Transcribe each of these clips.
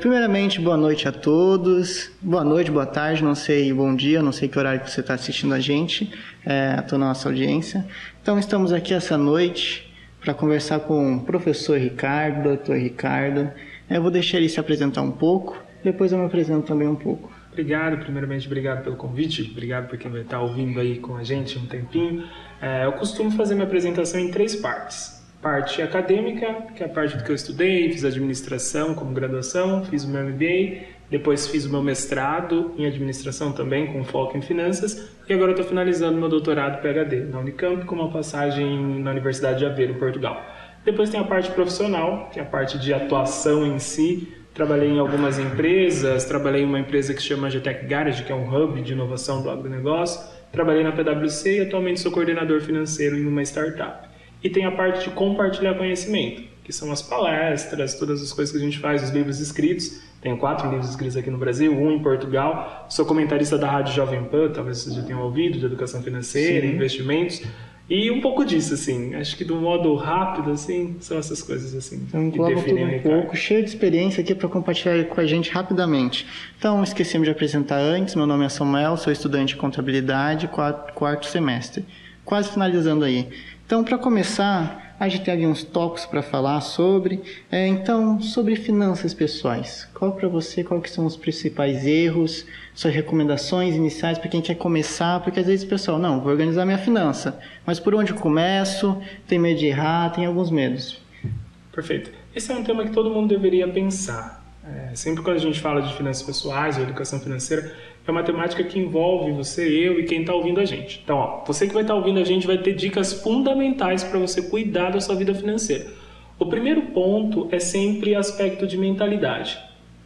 Primeiramente, boa noite a todos. Boa noite, boa tarde, não sei, bom dia, não sei que horário que você está assistindo a gente, a toda a nossa audiência. Então, estamos aqui essa noite para conversar com o professor Ricardo, doutor Ricardo. Eu vou deixar ele se apresentar um pouco, depois eu me apresento também um pouco. Primeiramente, obrigado pelo convite, obrigado por quem vai estar ouvindo aí com a gente um tempinho. Eu costumo fazer minha apresentação em 3 partes. Parte acadêmica, que é a parte do que eu estudei, fiz administração como graduação, fiz o meu MBA, depois fiz o meu mestrado em administração também, com foco em finanças, e agora estou finalizando meu doutorado PhD na Unicamp, com uma passagem na Universidade de Aveiro, Portugal. Depois tem a parte profissional, que é a parte de atuação em si. Trabalhei em algumas empresas, trabalhei em uma empresa que se chama GTech Garage, que é um hub de inovação do agronegócio, trabalhei na PwC e atualmente sou coordenador financeiro em uma startup. E tem a parte de compartilhar conhecimento, que são as palestras, todas as coisas que a gente faz, os livros escritos. Tenho 4 livros escritos aqui no Brasil, 1 em Portugal. Sou comentarista da Rádio Jovem Pan, talvez vocês já tenham ouvido, de educação financeira, Sim. investimentos. E um pouco disso, assim, acho que do modo rápido, assim, são essas coisas, assim, então, que definem tudo um pouco, cheio de experiência aqui para compartilhar com a gente rapidamente. Então, esquecemos de apresentar antes, meu nome é Samuel, sou estudante de contabilidade, quarto semestre, quase finalizando aí. Então, para começar, a gente tem alguns tópicos para falar sobre, sobre finanças pessoais. Qual para você, qual que são os principais erros, suas recomendações iniciais para quem quer começar? Porque às vezes o pessoal, não, vou organizar minha finança, mas por onde eu começo? Tem medo de errar, tem alguns medos. Perfeito. Esse é um tema que todo mundo deveria pensar. Sempre quando a gente fala de finanças pessoais ou educação financeira, é uma temática que envolve você, eu e quem está ouvindo a gente. Então, você que vai estar ouvindo a gente vai ter dicas fundamentais para você cuidar da sua vida financeira. O primeiro ponto é sempre aspecto de mentalidade.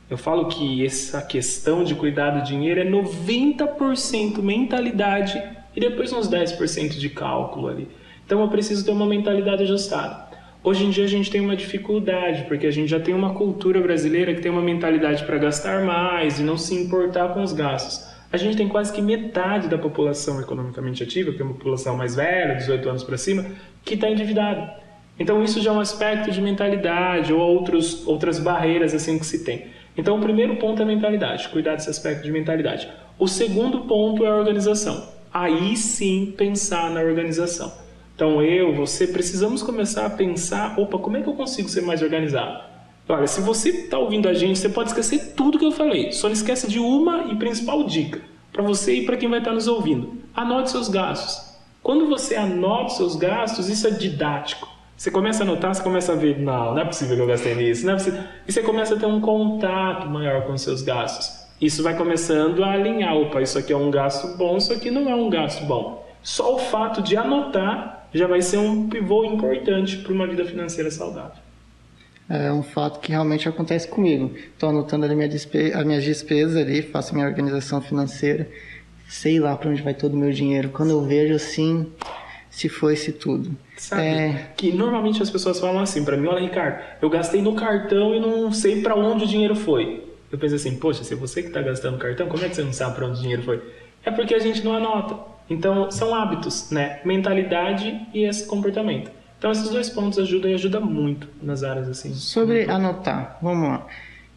Eu falo que essa questão de cuidar do dinheiro é 90% mentalidade e depois uns 10% de cálculo ali. Então, eu preciso ter uma mentalidade ajustada. Hoje em dia a gente tem uma dificuldade, porque a gente já tem uma cultura brasileira que tem uma mentalidade para gastar mais e não se importar com os gastos. A gente tem quase que metade da população economicamente ativa, que é uma população mais velha, 18 anos para cima, que está endividada. Então isso já é um aspecto de mentalidade ou outras barreiras assim que se tem. Então o primeiro ponto é a mentalidade, cuidar desse aspecto de mentalidade. O segundo ponto é a organização. Aí sim pensar na organização. Então você, precisamos começar a pensar, como é que eu consigo ser mais organizado? Olha, se você está ouvindo a gente, você pode esquecer tudo que eu falei. Só não esquece de uma e principal dica, para você e para quem vai estar nos ouvindo. Anote seus gastos. Quando você anota seus gastos, isso é didático. Você começa a anotar, você começa a ver, não é possível que eu gastei nisso, não é possível. E você começa a ter um contato maior com os seus gastos. Isso vai começando a alinhar, isso aqui é um gasto bom, isso aqui não é um gasto bom. Só o fato de anotar já vai ser um pivô importante para uma vida financeira saudável. É um fato que realmente acontece comigo. Estou anotando ali as minhas despesas ali, faço minha organização financeira, sei lá para onde vai todo o meu dinheiro. Quando eu vejo assim, se foi tudo. Sabe, que normalmente as pessoas falam assim para mim, olha Ricardo, eu gastei no cartão e não sei para onde o dinheiro foi. Eu penso assim, poxa, se você que está gastando no cartão, como é que você não sabe para onde o dinheiro foi? É porque a gente não anota. Então, são hábitos, né? Mentalidade e esse comportamento. Então, esses 2 pontos ajudam e ajudam muito nas áreas assim. Sobre anotar, vamos lá.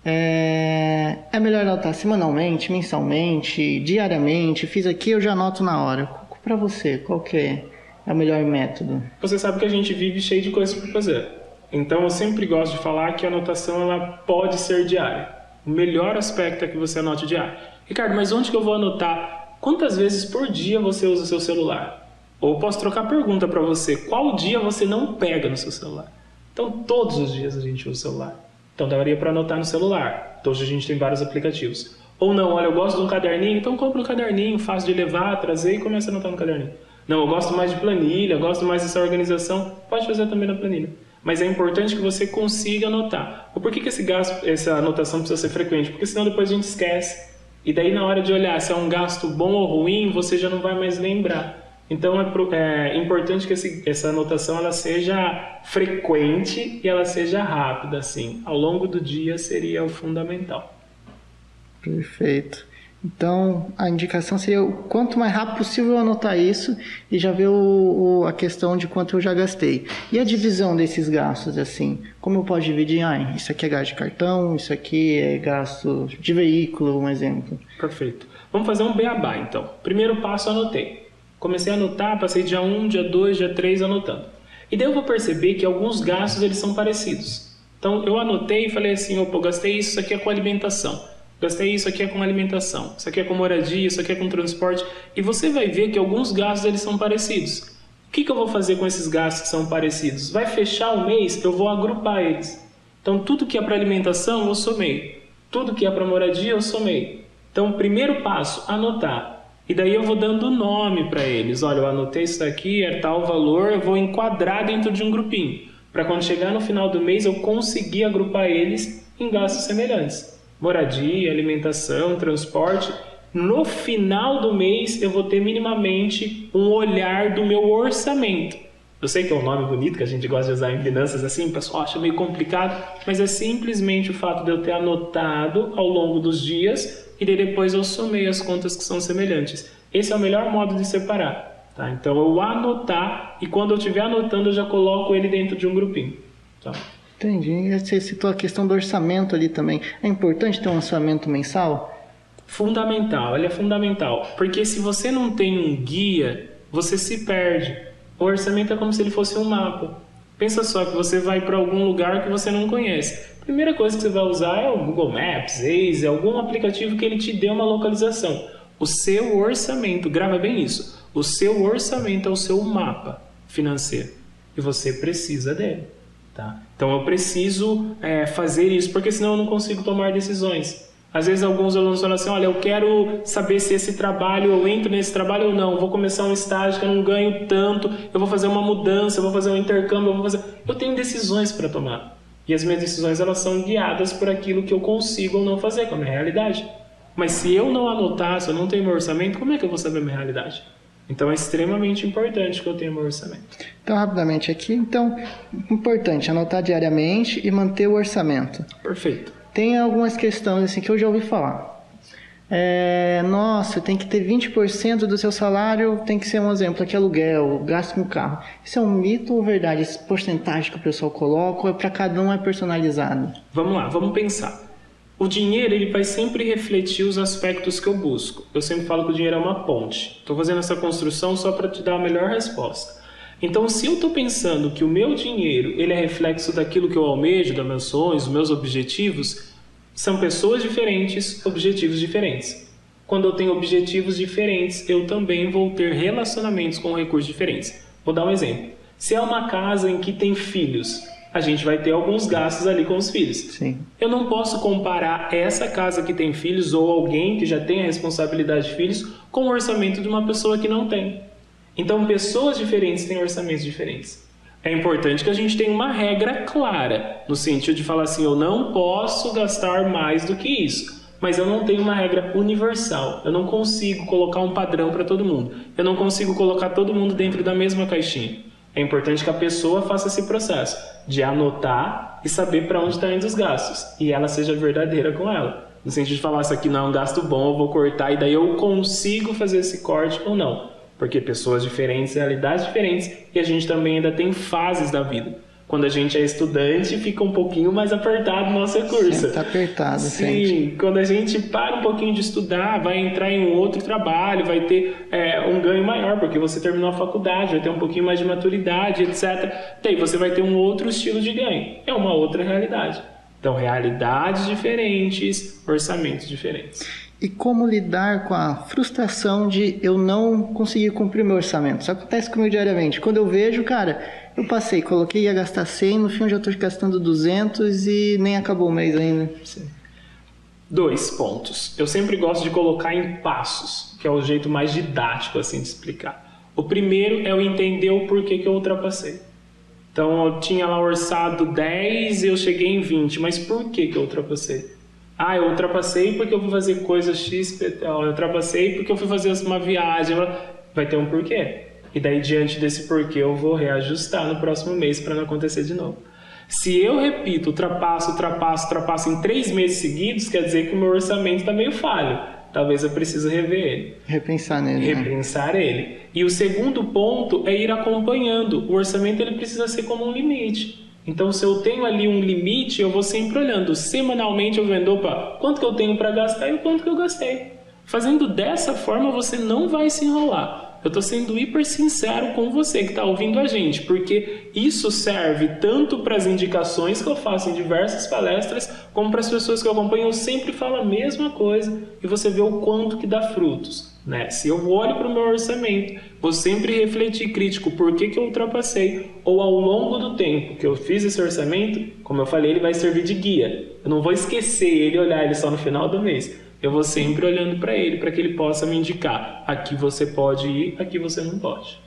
É melhor anotar semanalmente, mensalmente, diariamente? Fiz aqui, eu já anoto na hora. Para você, qual que é o melhor método? Você sabe que a gente vive cheio de coisas para fazer. Então, eu sempre gosto de falar que a anotação ela pode ser diária. O melhor aspecto é que você anote diário. Ricardo, mas onde que eu vou anotar? Quantas vezes por dia você usa o seu celular? Ou posso trocar a pergunta para você, qual dia você não pega no seu celular? Então, todos os dias a gente usa o celular. Então, daria para anotar no celular. Hoje a gente tem vários aplicativos. Ou não, olha, eu gosto de um caderninho, então compra um caderninho, fácil de levar, trazer e começa a anotar no caderninho. Não, eu gosto mais de planilha, eu gosto mais dessa organização, pode fazer também na planilha. Mas é importante que você consiga anotar. Ou por que essa anotação precisa ser frequente? Porque senão depois a gente esquece. E daí na hora de olhar se é um gasto bom ou ruim, você já não vai mais lembrar. Então é importante que essa anotação ela seja frequente e ela seja rápida, assim. Ao longo do dia seria o fundamental. Perfeito. Então, a indicação seria o quanto mais rápido possível eu anotar isso e já ver a questão de quanto eu já gastei. E a divisão desses gastos, assim, como eu posso dividir? Isso aqui é gasto de cartão, isso aqui é gasto de veículo, um exemplo. Perfeito. Vamos fazer um beabá, então. Primeiro passo, anotei. Comecei a anotar, passei dia 1, dia 2, dia 3 anotando. E daí eu vou perceber que alguns gastos eles são parecidos. Então, eu anotei e falei assim, opa, eu gastei isso aqui é com alimentação. Gastei isso aqui é com alimentação, isso aqui é com moradia, isso aqui é com transporte. E você vai ver que alguns gastos eles são parecidos. O que eu vou fazer com esses gastos que são parecidos? Vai fechar o mês, eu vou agrupar eles. Então, tudo que é para alimentação, eu somei. Tudo que é para moradia, eu somei. Então, primeiro passo, anotar. E daí eu vou dando nome para eles. Olha, eu anotei isso daqui, é tal valor, eu vou enquadrar dentro de um grupinho. Para quando chegar no final do mês, eu conseguir agrupar eles em gastos semelhantes. Moradia, alimentação, transporte. No final do mês eu vou ter minimamente um olhar do meu orçamento. Eu sei que é um nome bonito que a gente gosta de usar em finanças assim, o pessoal acha meio complicado, mas é simplesmente o fato de eu ter anotado ao longo dos dias e daí depois eu somei as contas que são semelhantes. Esse é o melhor modo de separar. Tá? Então eu anotar e quando eu estiver anotando eu já coloco ele dentro de um grupinho. Tá? Entendi. Você citou a questão do orçamento ali também. É importante ter um orçamento mensal? Fundamental, ele é fundamental. Porque se você não tem um guia, você se perde. O orçamento é como se ele fosse um mapa. Pensa só que você vai para algum lugar que você não conhece. A primeira coisa que você vai usar é o Google Maps, Waze, algum aplicativo que ele te dê uma localização. O seu orçamento, grava bem isso, o seu orçamento é o seu mapa financeiro. E você precisa dele. Tá? Então eu preciso fazer isso, porque senão eu não consigo tomar decisões. Às vezes alguns alunos falam assim, olha, eu quero saber se esse trabalho, eu entro nesse trabalho ou não, vou começar um estágio que eu não ganho tanto, eu vou fazer uma mudança, eu vou fazer um intercâmbio, eu tenho decisões para tomar. E as minhas decisões elas são guiadas por aquilo que eu consigo ou não fazer, com a minha realidade. Mas se eu não anotar, se eu não tenho meu orçamento, como é que eu vou saber a minha realidade? Então é extremamente importante que eu tenha meu orçamento. Então, rapidamente aqui, importante anotar diariamente e manter o orçamento. Perfeito. Tem algumas questões assim que eu já ouvi falar. Nossa, tem que ter 20% do seu salário, tem que ser um exemplo aqui, aluguel, gasto com carro. Isso é um mito ou verdade? Esse porcentagem que o pessoal coloca ou para cada um é personalizado? Vamos lá, vamos pensar. O dinheiro ele vai sempre refletir os aspectos que eu busco. Eu sempre falo que o dinheiro é uma ponte. Estou fazendo essa construção só para te dar a melhor resposta. Então, se eu estou pensando que o meu dinheiro ele é reflexo daquilo que eu almejo, dos meus sonhos, dos meus objetivos, são pessoas diferentes, objetivos diferentes. Quando eu tenho objetivos diferentes, eu também vou ter relacionamentos com recursos diferentes. Vou dar um exemplo. Se é uma casa em que tem filhos, a gente vai ter alguns gastos ali com os filhos. Sim. Eu não posso comparar essa casa que tem filhos ou alguém que já tem a responsabilidade de filhos com o orçamento de uma pessoa que não tem. Então, pessoas diferentes têm orçamentos diferentes. É importante que a gente tenha uma regra clara, no sentido de falar assim, eu não posso gastar mais do que isso. Mas eu não tenho uma regra universal. Eu não consigo colocar um padrão para todo mundo. Eu não consigo colocar todo mundo dentro da mesma caixinha. É importante que a pessoa faça esse processo de anotar e saber para onde estão indo os gastos. E ela seja verdadeira com ela. No sentido de falar, isso aqui não é um gasto bom, eu vou cortar e daí eu consigo fazer esse corte ou não. Porque pessoas diferentes, realidades diferentes e a gente também ainda tem fases da vida. Quando a gente é estudante, fica um pouquinho mais apertado o nosso recurso. Está apertado, sim. Sempre. Quando a gente para um pouquinho de estudar, vai entrar em um outro trabalho, vai ter um ganho maior, porque você terminou a faculdade, vai ter um pouquinho mais de maturidade, etc. Daí você vai ter um outro estilo de ganho. É uma outra realidade. Então, realidades diferentes, orçamentos diferentes. E como lidar com a frustração de eu não conseguir cumprir meu orçamento? Isso acontece comigo diariamente. Quando eu vejo, cara, eu passei, coloquei, ia gastar 100, no fim eu já estou gastando 200 e nem acabou o mês ainda. Sim. 2 pontos. Eu sempre gosto de colocar em passos, que é o jeito mais didático assim de explicar. O primeiro é eu entender o porquê que eu ultrapassei. Então eu tinha lá orçado 10 e eu cheguei em 20, mas por que eu ultrapassei? Eu ultrapassei porque eu fui fazer coisa X, eu ultrapassei porque eu fui fazer uma viagem. Vai ter um porquê. E daí, diante desse porquê, eu vou reajustar no próximo mês para não acontecer de novo. Se eu repito, ultrapasso em 3 meses seguidos, quer dizer que o meu orçamento está meio falho. talvez eu precise rever ele. Repensar nele. Repensar ele. E o segundo ponto é ir acompanhando. O orçamento ele precisa ser como um limite. Então, se eu tenho ali um limite, eu vou sempre olhando. Semanalmente eu vendo, opa, quanto que eu tenho para gastar e o quanto que eu gastei. Fazendo dessa forma, você não vai se enrolar. Eu estou sendo hiper sincero com você que está ouvindo a gente, porque isso serve tanto para as indicações que eu faço em diversas palestras, como para as pessoas que eu acompanho. Eu sempre falo a mesma coisa e você vê o quanto que dá frutos. Né? Se eu olho para o meu orçamento, vou sempre refletir crítico por que eu ultrapassei, ou ao longo do tempo que eu fiz esse orçamento, como eu falei, ele vai servir de guia. Eu não vou esquecer ele e olhar ele só no final do mês. Eu vou sempre olhando para ele, para que ele possa me indicar aqui você pode ir, aqui você não pode.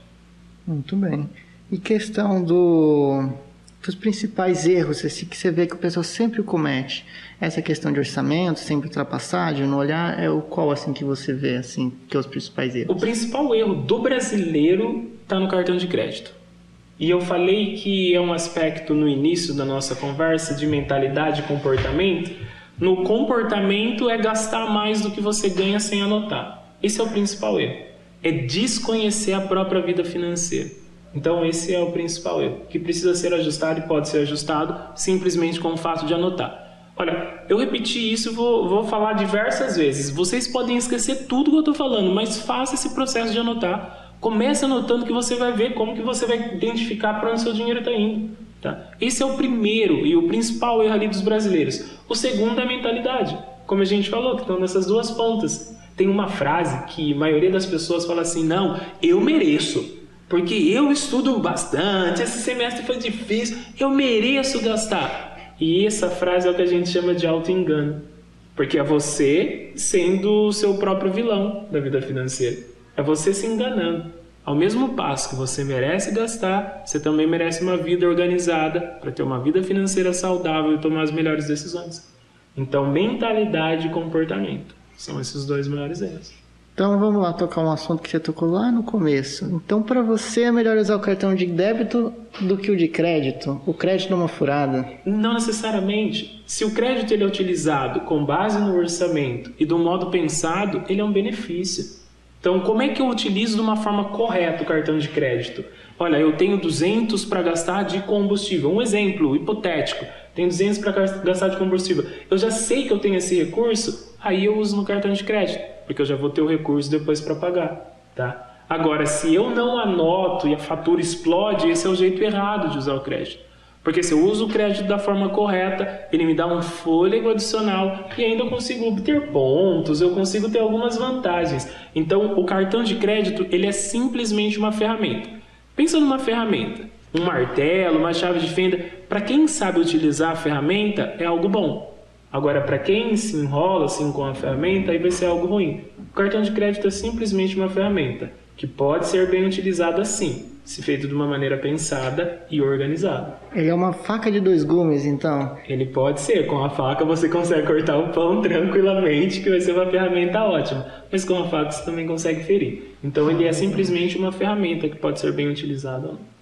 Muito bem. E questão dos principais erros assim, que você vê que o pessoal sempre comete, essa questão de orçamento, sempre ultrapassagem, no olhar, é o qual assim que você vê assim, que é os principais erros? O principal erro do brasileiro está no cartão de crédito. E eu falei que é um aspecto no início da nossa conversa de mentalidade e comportamento. No comportamento é gastar mais do que você ganha sem anotar. Esse é o principal erro. É desconhecer a própria vida financeira. Então esse é o principal erro, que precisa ser ajustado e pode ser ajustado simplesmente com o fato de anotar. Olha, eu repeti isso e vou falar diversas vezes. Vocês podem esquecer tudo que eu estou falando, mas faça esse processo de anotar. Comece anotando que você vai ver como que você vai identificar para onde seu dinheiro está indo. Tá? Esse é o primeiro e o principal erro ali dos brasileiros. O segundo é a mentalidade. Como a gente falou, que estão nessas duas pontas. Tem uma frase que a maioria das pessoas fala assim, não, eu mereço. Porque eu estudo bastante, esse semestre foi difícil, eu mereço gastar. E essa frase é o que a gente chama de auto-engano. Porque é você sendo o seu próprio vilão da vida financeira. É você se enganando. Ao mesmo passo que você merece gastar, você também merece uma vida organizada para ter uma vida financeira saudável e tomar as melhores decisões. Então, mentalidade e comportamento são esses dois maiores erros. Então, vamos lá tocar um assunto que você tocou lá no começo. Então, para você é melhor usar o cartão de débito do que o de crédito? O crédito é uma furada? Não necessariamente. Se o crédito ele é utilizado com base no orçamento e do modo pensado, ele é um benefício. Então, como é que eu utilizo de uma forma correta o cartão de crédito? Olha, eu tenho 200 para gastar de combustível. Um exemplo hipotético. Tenho 200 para gastar de combustível. Eu já sei que eu tenho esse recurso, aí eu uso no cartão de crédito, porque eu já vou ter o recurso depois para pagar. Tá? Agora, se eu não anoto e a fatura explode, esse é o jeito errado de usar o crédito. Porque se eu uso o crédito da forma correta, ele me dá um fôlego adicional e ainda eu consigo obter pontos, eu consigo ter algumas vantagens. Então, o cartão de crédito, ele é simplesmente uma ferramenta. Pensa numa ferramenta, um martelo, uma chave de fenda. Para quem sabe utilizar a ferramenta, é algo bom. Agora, para quem se enrola assim com a ferramenta, aí vai ser algo ruim. O cartão de crédito é simplesmente uma ferramenta que pode ser bem utilizada sim, se feito de uma maneira pensada e organizada. Ele é uma faca de dois gumes, então? Ele pode ser. Com a faca você consegue cortar o pão tranquilamente, que vai ser uma ferramenta ótima. Mas com a faca você também consegue ferir. Então ele é simplesmente uma ferramenta que pode ser bem utilizada ou não.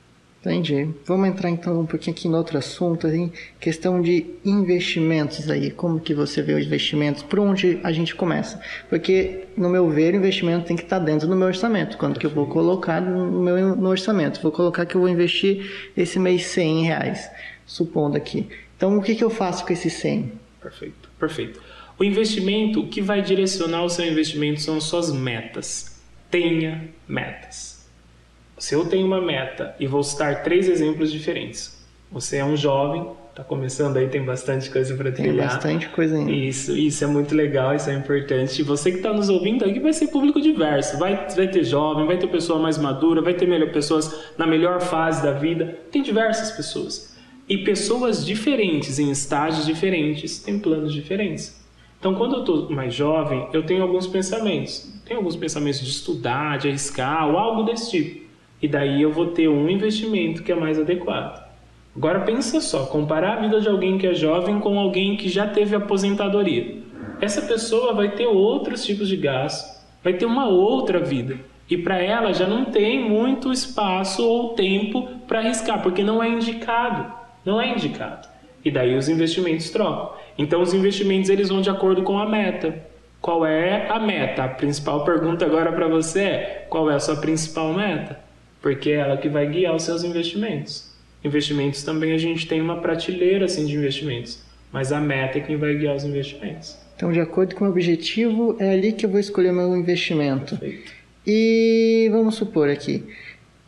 Entendi. Vamos entrar então um pouquinho aqui em outro assunto, assim, questão de investimentos aí. Como que você vê os investimentos? Por onde a gente começa? Porque, no meu ver, o investimento tem que estar dentro do meu orçamento. Quando que eu vou colocar no orçamento? Vou colocar que eu vou investir esse mês R$100, supondo aqui. Então, o que eu faço com esse 100? Perfeito. O investimento, o que vai direcionar o seu investimento são suas metas. Tenha metas. Se eu tenho uma meta, e vou citar 3 exemplos diferentes. Você é um jovem, está começando aí, tem bastante coisa para trilhar. Tem bastante coisa ainda. Isso é muito legal, isso é importante. E você que está nos ouvindo aqui vai ser público diverso. Vai ter jovem, vai ter pessoa mais madura, vai ter pessoas na melhor fase da vida. Tem diversas pessoas. E pessoas diferentes, em estágios diferentes, têm planos diferentes. Então, quando eu estou mais jovem, eu tenho alguns pensamentos. Tenho alguns pensamentos de estudar, de arriscar, ou algo desse tipo. E daí eu vou ter um investimento que é mais adequado. Agora pensa só, comparar a vida de alguém que é jovem com alguém que já teve aposentadoria. Essa pessoa vai ter outros tipos de gastos, vai ter uma outra vida. E para ela já não tem muito espaço ou tempo para arriscar, porque não é indicado. Não é indicado. E daí os investimentos trocam. Então os investimentos eles vão de acordo com a meta. Qual é a meta? A principal pergunta agora para você é: qual é a sua principal meta? Porque é ela que vai guiar os seus investimentos. Investimentos também a gente tem uma prateleira assim, de investimentos, mas a meta é quem vai guiar os investimentos. Então, de acordo com o objetivo, é ali que eu vou escolher o meu investimento. Perfeito. E vamos supor aqui,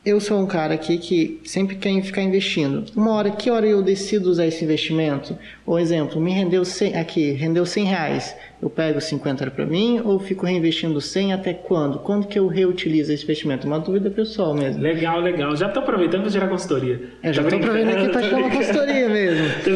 eu sou um cara aqui que sempre quer ficar investindo. Que hora eu decido usar esse investimento? Ou exemplo, me rendeu 100, rendeu R$100. Eu pego 50 para mim ou fico reinvestindo 100 até quando? Quando que eu reutilizo esse investimento? Uma dúvida pessoal mesmo. Legal. Já estou aproveitando para gerar consultoria. Já estou aproveitando aqui para gerar uma consultoria mesmo. Tô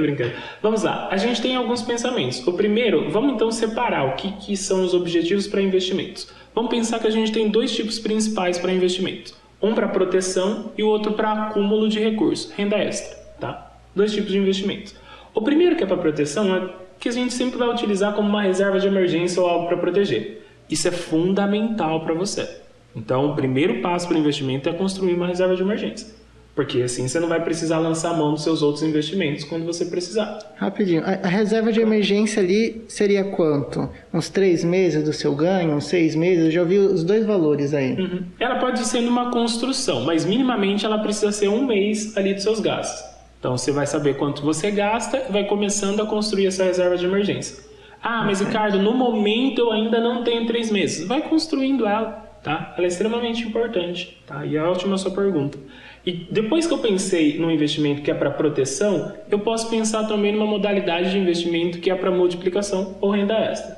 brincando. Vamos lá. A gente tem alguns pensamentos. O primeiro, vamos então separar o que são os objetivos para investimentos. Vamos pensar que a gente tem 2 tipos principais para investimentos. Um para proteção e o outro para acúmulo de recursos, renda extra, tá? 2 tipos de investimentos. O primeiro, que é para proteção, é que a gente sempre vai utilizar como uma reserva de emergência ou algo para proteger. Isso é fundamental para você. Então, o primeiro passo para o investimento é construir uma reserva de emergência. Porque assim você não vai precisar lançar mão dos seus outros investimentos quando você precisar. Rapidinho, a reserva de emergência ali seria quanto? Uns 3 meses do seu ganho, uns 6 meses? Eu já vi os 2 valores aí. Uhum. Ela pode ser numa construção, mas minimamente ela precisa ser 1 mês ali dos seus gastos. Então você vai saber quanto você gasta e vai começando a construir essa reserva de emergência. Ah, mas Ricardo, no momento eu ainda não tenho 3 meses. Vai construindo ela, tá? Ela é extremamente importante, tá? E é ótima a sua pergunta. E depois que eu pensei no investimento que é para proteção, eu posso pensar também numa modalidade de investimento que é para multiplicação ou renda extra.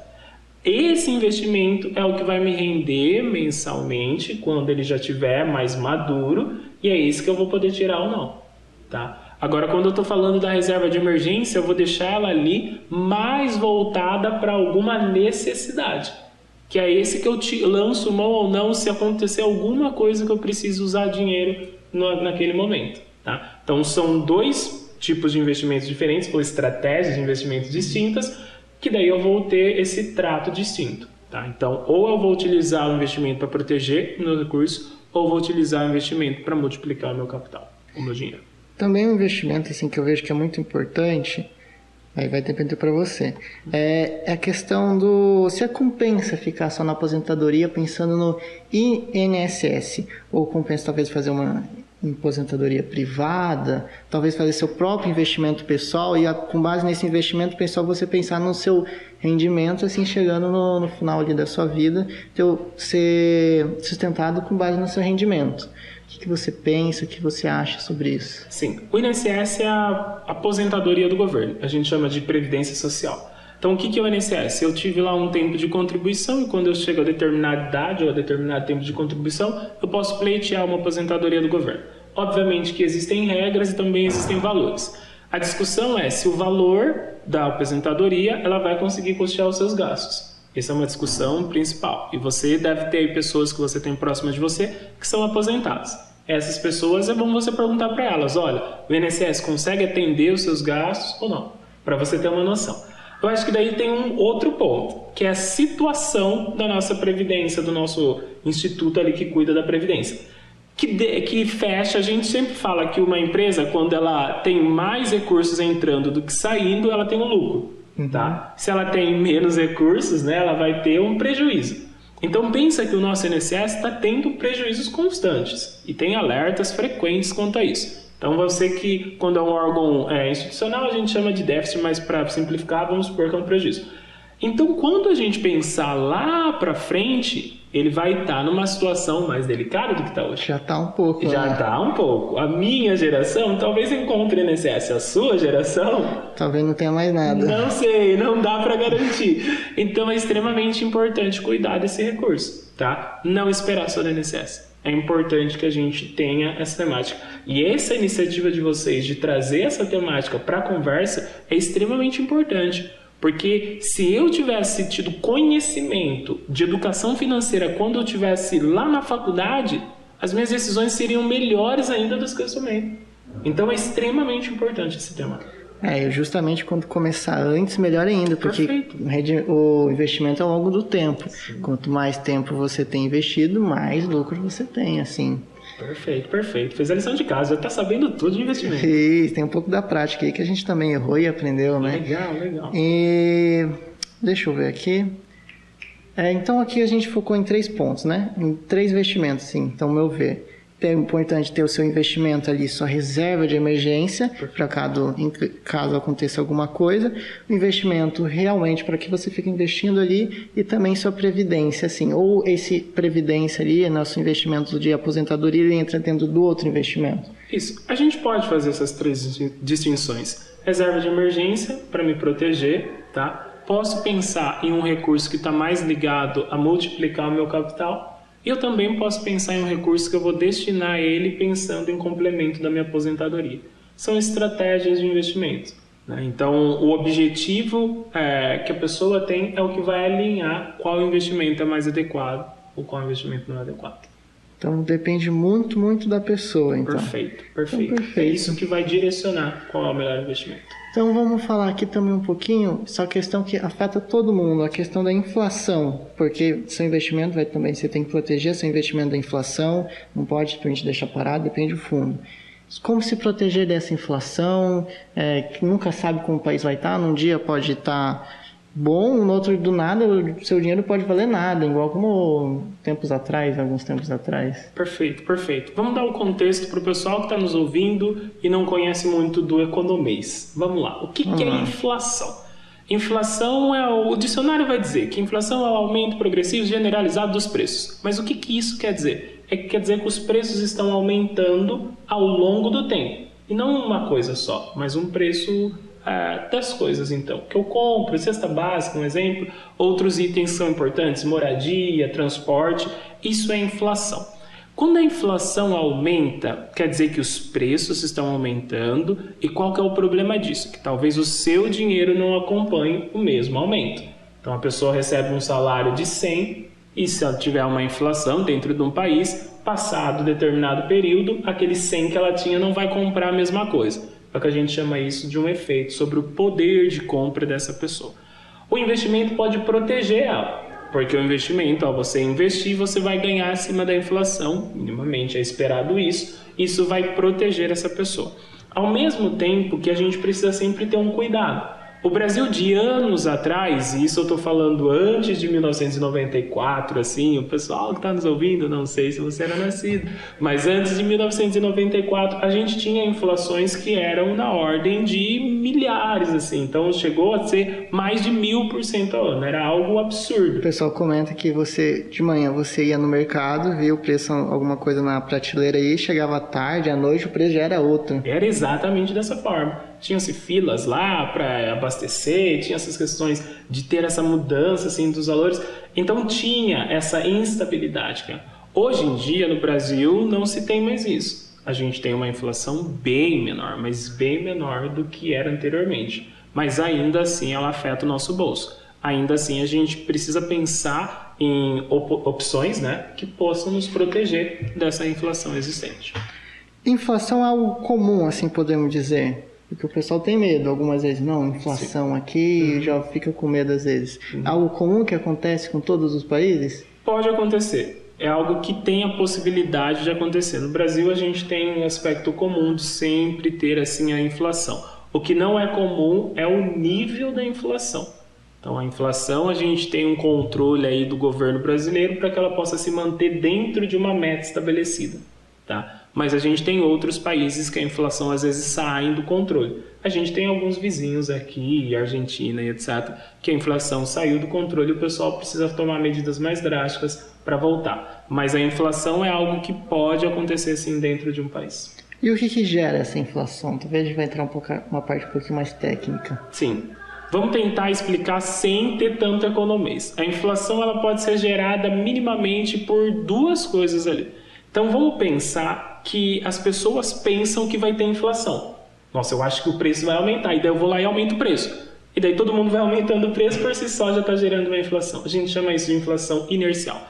Esse investimento é o que vai me render mensalmente quando ele já estiver mais maduro, e é esse que eu vou poder tirar ou não, tá? Agora, quando eu estou falando da reserva de emergência, eu vou deixar ela ali mais voltada para alguma necessidade, que é esse que eu lanço mão ou não se acontecer alguma coisa que eu preciso usar dinheiro naquele momento, tá? Então são 2 tipos de investimentos diferentes ou estratégias de investimentos distintas, que daí eu vou ter esse trato distinto, tá? Então ou eu vou utilizar o investimento para proteger o meu recurso, ou vou utilizar o investimento para multiplicar o meu capital, o meu dinheiro. Também um investimento assim que eu vejo que é muito importante, aí vai depender para você, é a questão do se compensa ficar só na aposentadoria pensando no INSS, ou compensa talvez fazer uma aposentadoria privada, talvez fazer seu próprio investimento pessoal e com base nesse investimento pessoal você pensar no seu rendimento, assim, chegando no final ali da sua vida, ser sustentado com base no seu rendimento. O que você pensa, o que você acha sobre isso? Sim, o INSS é a aposentadoria do governo, a gente chama de Previdência Social. Então, o que é o INSS? Eu tive lá um tempo de contribuição e quando eu chego a determinada idade ou a determinado tempo de contribuição, eu posso pleitear uma aposentadoria do governo. Obviamente que existem regras e também existem valores. A discussão é se o valor da aposentadoria ela vai conseguir custear os seus gastos. Essa é uma discussão principal. E você deve ter aí pessoas que você tem próximas de você que são aposentadas. Essas pessoas é bom você perguntar para elas, olha, o INSS consegue atender os seus gastos ou não? Para você ter uma noção. Eu acho que daí tem um outro ponto, que é a situação da nossa Previdência, do nosso instituto ali que cuida da Previdência. Que fecha, a gente sempre fala que uma empresa, quando ela tem mais recursos entrando do que saindo, ela tem um lucro. Tá? Se ela tem menos recursos, né, ela vai ter um prejuízo. Então pensa que o nosso INSS está tendo prejuízos constantes e tem alertas frequentes quanto a isso. Então você que, quando é um órgão institucional, a gente chama de déficit, mas para simplificar, vamos supor que é um prejuízo. Então quando a gente pensar lá para frente, ele vai estar numa situação mais delicada do que está hoje. Já está um pouco. Já está um pouco. A minha geração talvez encontre INSS. A sua geração... talvez não tenha mais nada. Não sei, não dá para garantir. Então é extremamente importante cuidar desse recurso, tá? Não esperar só do INSS. É importante que a gente tenha essa temática. E essa iniciativa de vocês de trazer essa temática para a conversa é extremamente importante. Porque se eu tivesse tido conhecimento de educação financeira quando eu estivesse lá na faculdade, as minhas decisões seriam melhores ainda do que eu tomei. Então é extremamente importante esse tema. Justamente quando começar antes, melhor ainda, porque o investimento é ao longo do tempo. Sim. Quanto mais tempo você tem investido, mais lucro você tem, assim. Perfeito. Fez a lição de casa, já está sabendo tudo de investimento. Fiz, tem um pouco da prática aí que a gente também errou e aprendeu, né? Legal. E deixa eu ver aqui. Então aqui a gente focou em 3 pontos, né? Em 3 investimentos, sim, então ao meu ver. É importante ter o seu investimento ali, sua reserva de emergência, para caso aconteça alguma coisa. O investimento realmente para que você fique investindo ali e também sua previdência, assim. Ou esse previdência ali, nosso investimento de aposentadoria, ele entra dentro do outro investimento. Isso. A gente pode fazer essas 3 distinções. Reserva de emergência, para me proteger, tá? Posso pensar em um recurso que está mais ligado a multiplicar o meu capital. E eu também posso pensar em um recurso que eu vou destinar ele pensando em complemento da minha aposentadoria. São estratégias de investimento, né? Então, o objetivo que a pessoa tem é o que vai alinhar qual investimento é mais adequado ou qual investimento não é adequado. Então, depende muito, muito da pessoa. Então. Perfeito. Então, perfeito. É isso que vai direcionar qual é o melhor investimento. Então vamos falar aqui também um pouquinho, essa questão que afeta todo mundo, a questão da inflação, porque seu investimento vai também, você tem que proteger seu investimento da inflação, não pode simplesmente deixar parado, depende do fundo. Como se proteger dessa inflação, que nunca sabe como o país vai estar, num dia pode estar bom, no outro do nada o seu dinheiro pode valer nada, igual como alguns tempos atrás. Perfeito. Vamos dar um contexto para o pessoal que está nos ouvindo e não conhece muito do economês. Vamos lá. O que é inflação? Inflação o dicionário vai dizer que inflação é o aumento progressivo generalizado dos preços. Mas o que isso quer dizer? Quer dizer que os preços estão aumentando ao longo do tempo. E não uma coisa só, mas um preço das coisas, então, que eu compro, cesta básica, um exemplo, outros itens são importantes, moradia, transporte, isso é inflação. Quando a inflação aumenta, quer dizer que os preços estão aumentando, e qual que é o problema disso? Que talvez o seu dinheiro não acompanhe o mesmo aumento. Então a pessoa recebe um salário de 100, e se ela tiver uma inflação dentro de um país, passado determinado período, aquele 100 que ela tinha não vai comprar a mesma coisa. É o que a gente chama isso de um efeito sobre o poder de compra dessa pessoa. O investimento pode proteger ela, porque o investimento, ao você investir, você vai ganhar acima da inflação, minimamente é esperado isso vai proteger essa pessoa. Ao mesmo tempo que a gente precisa sempre ter um cuidado. O Brasil de anos atrás, e isso eu estou falando antes de 1994, assim, o pessoal que está nos ouvindo, não sei se você era nascido, mas antes de 1994 a gente tinha inflações que eram na ordem de milhares, assim, então chegou a ser mais de 1000% ao ano, era algo absurdo. O pessoal comenta que de manhã você ia no mercado, via o preço, alguma coisa na prateleira aí, chegava à tarde, à noite o preço já era outro. Era exatamente dessa forma. Tinham-se filas lá para abastecer, tinha essas questões de ter essa mudança assim, dos valores. Então tinha essa instabilidade. Cara. Hoje em dia, no Brasil, não se tem mais isso. A gente tem uma inflação bem menor, mas bem menor do que era anteriormente. Mas ainda assim ela afeta o nosso bolso. Ainda assim a gente precisa pensar em opções, né, que possam nos proteger dessa inflação existente. Inflação é algo comum, assim podemos dizer. Porque o pessoal tem medo, algumas vezes, não, inflação Sim. aqui, já fica com medo às vezes. Algo comum que acontece com todos os países? Pode acontecer. É algo que tem a possibilidade de acontecer. No Brasil, a gente tem um aspecto comum de sempre ter assim a inflação. O que não é comum é o nível da inflação. Então, a inflação, a gente tem um controle aí do governo brasileiro para que ela possa se manter dentro de uma meta estabelecida, tá? Mas a gente tem outros países que a inflação às vezes sai do controle. A gente tem alguns vizinhos aqui, Argentina e etc., que a inflação saiu do controle e o pessoal precisa tomar medidas mais drásticas para voltar. Mas a inflação é algo que pode acontecer sim dentro de um país. E o que gera essa inflação? Talvez a gente vai entrar uma parte um pouquinho mais técnica. Sim. Vamos tentar explicar sem ter tanto economês. A inflação ela pode ser gerada minimamente por 2 coisas ali. Então vamos pensar que as pessoas pensam que vai ter inflação. Nossa, eu acho que o preço vai aumentar, e daí eu vou lá e aumento o preço. E daí todo mundo vai aumentando o preço, por si só já está gerando uma inflação. A gente chama isso de inflação inercial.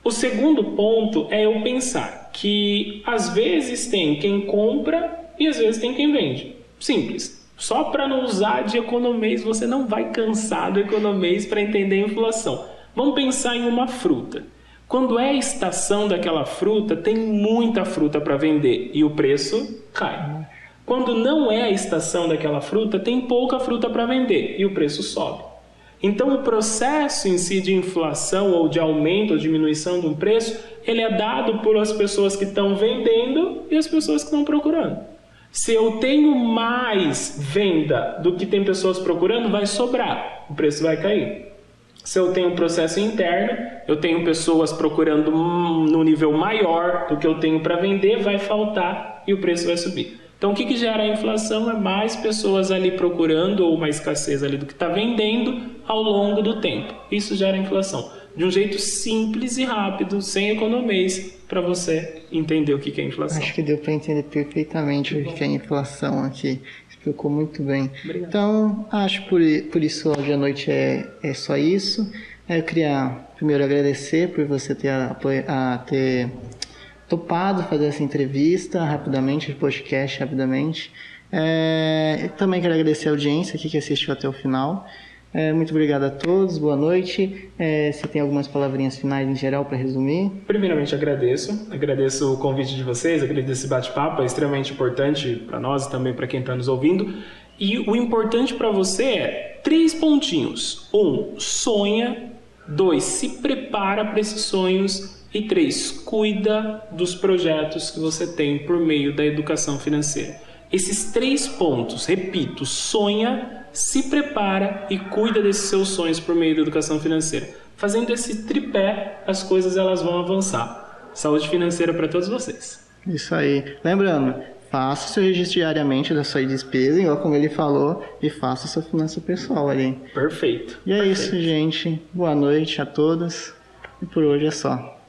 O segundo ponto é eu pensar que às vezes tem quem compra e às vezes tem quem vende. Simples. Só para não usar de economês, você não vai cansar do economês para entender a inflação. Vamos pensar em uma fruta. Quando é a estação daquela fruta, tem muita fruta para vender e o preço cai. Quando não é a estação daquela fruta, tem pouca fruta para vender e o preço sobe. Então, o processo em si de inflação ou de aumento ou diminuição de um preço, ele é dado por as pessoas que estão vendendo e as pessoas que estão procurando. Se eu tenho mais venda do que tem pessoas procurando, vai sobrar, o preço vai cair. Se eu tenho um processo interno, eu tenho pessoas procurando no nível maior do que eu tenho para vender, vai faltar e o preço vai subir. Então, o que gera a inflação é mais pessoas ali procurando ou uma escassez ali do que está vendendo ao longo do tempo. Isso gera inflação. De um jeito simples e rápido, sem economês, para você entender o que é inflação. Acho que deu para entender perfeitamente o que é inflação aqui. Explicou muito bem. Obrigado. Então, acho por isso hoje à noite é só isso. Eu queria primeiro agradecer por você ter topado fazer essa entrevista rapidamente, o podcast rapidamente. Também quero agradecer a audiência aqui que assistiu até o final. Muito obrigado a todos, boa noite. Você tem algumas palavrinhas finais em geral para resumir? Primeiramente agradeço o convite de vocês, agradeço esse bate-papo, é extremamente importante para nós e também para quem está nos ouvindo. E o importante para você é 3 pontinhos. 1, sonha. 2, se prepara para esses sonhos. E 3, cuida dos projetos que você tem por meio da educação financeira. Esses 3 pontos, repito, sonha, se prepara e cuida desses seus sonhos por meio da educação financeira. Fazendo esse tripé, as coisas elas vão avançar. Saúde financeira para todos vocês. Isso aí. Lembrando, faça o seu registro diariamente da sua despesa, igual como ele falou, e faça a sua finança pessoal ali. Perfeito. E é isso, gente. Boa noite a todos. E por hoje é só.